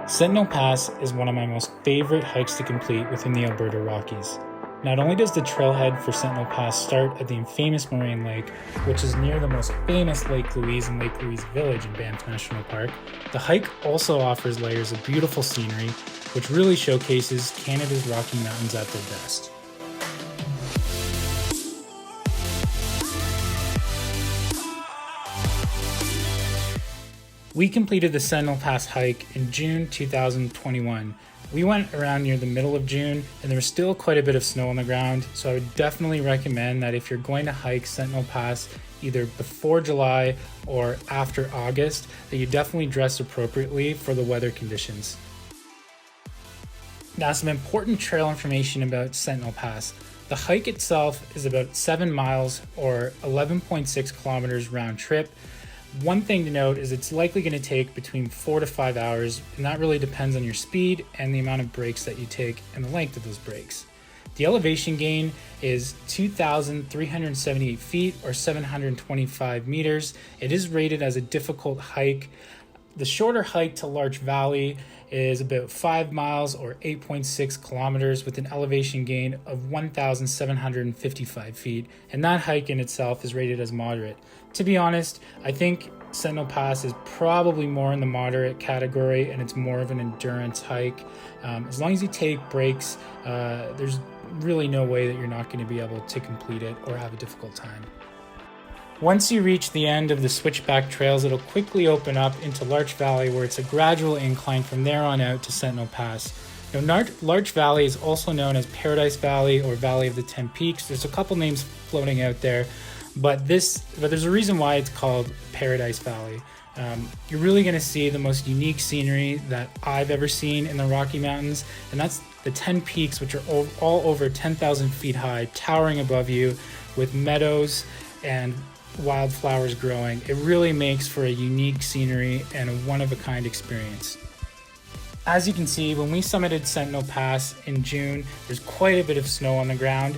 Sentinel Pass is one of my most favorite hikes to complete within the Alberta Rockies. Not only does the trailhead for Sentinel Pass start at the infamous Moraine Lake, which is near the most famous Lake Louise and Lake Louise Village in Banff National Park, the hike also offers layers of beautiful scenery, which really showcases Canada's Rocky Mountains at their best. We completed the Sentinel Pass hike in June 2021. We went around near the middle of June and there was still quite a bit of snow on the ground, so I would definitely recommend that if you're going to hike Sentinel Pass either before July or after August, that you definitely dress appropriately for the weather conditions. Now, some important trail information about Sentinel Pass. The hike itself is about 7 miles or 11.6 kilometers round trip. One thing to note is it's likely going to take between 4 to 5 hours, and that really depends on your speed and the amount of breaks that you take and the length of those breaks. The elevation gain is 2,378 feet or 725 meters. It is rated as a difficult hike. The shorter hike to Larch Valley is about 5 miles or 8.6 kilometers with an elevation gain of 1,755 feet, and that hike in itself is rated as moderate. To be honest, I think Sentinel Pass is probably more in the moderate category and it's more of an endurance hike. As long as you take breaks, there's really no way that you're not going to be able to complete it or have a difficult time. Once you reach the end of the switchback trails, it'll quickly open up into Larch Valley, where it's a gradual incline from there on out to Sentinel Pass. Now, Larch Valley is also known as Paradise Valley or Valley of the 10 Peaks. There's a couple names floating out there, but there's a reason why it's called Paradise Valley. You're really going to see the most unique scenery that I've ever seen in the Rocky Mountains, and that's the 10 peaks, which are all over 10,000 feet high, towering above you with meadows and wildflowers growing. It really makes for a unique scenery and a one-of-a-kind experience. As you can see, when we summited Sentinel Pass in June, there's quite a bit of snow on the ground.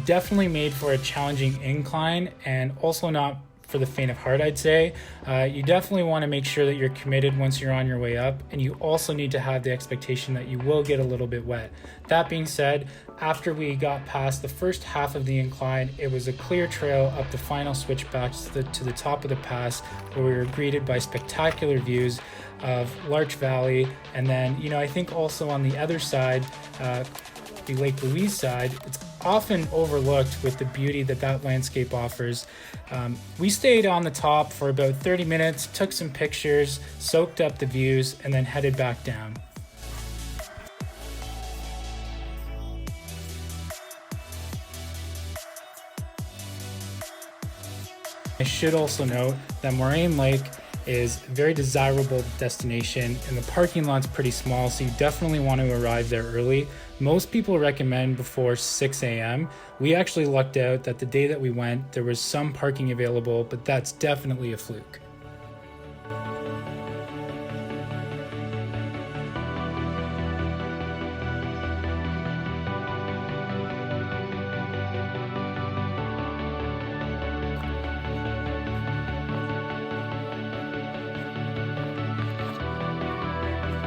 Definitely made for a challenging incline and also not for the faint of heart, I'd say. You definitely want to make sure that you're committed once you're on your way up, and you also need to have the expectation that you will get a little bit wet. That being said, after we got past the first half of the incline, it was a clear trail up the final switchbacks to the top of the pass, where we were greeted by spectacular views of Larch Valley. And then, I think also on the other side, the Lake Louise side, it's often overlooked with the beauty that landscape offers. We stayed on the top for about 30 minutes, took some pictures, soaked up the views, and then headed back down. I should also note that Moraine Lake is a very desirable destination, and the parking lot's pretty small, so you definitely want to arrive there early. Most people recommend before 6 a.m. We actually lucked out that the day that we went, there was some parking available, but that's definitely a fluke.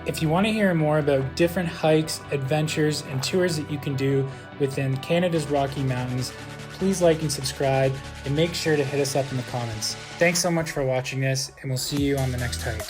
If you want to hear more about different hikes, adventures, and tours that you can do within Canada's Rocky Mountains, please like and subscribe, and make sure to hit us up in the comments. Thanks so much for watching this, and we'll see you on the next hike.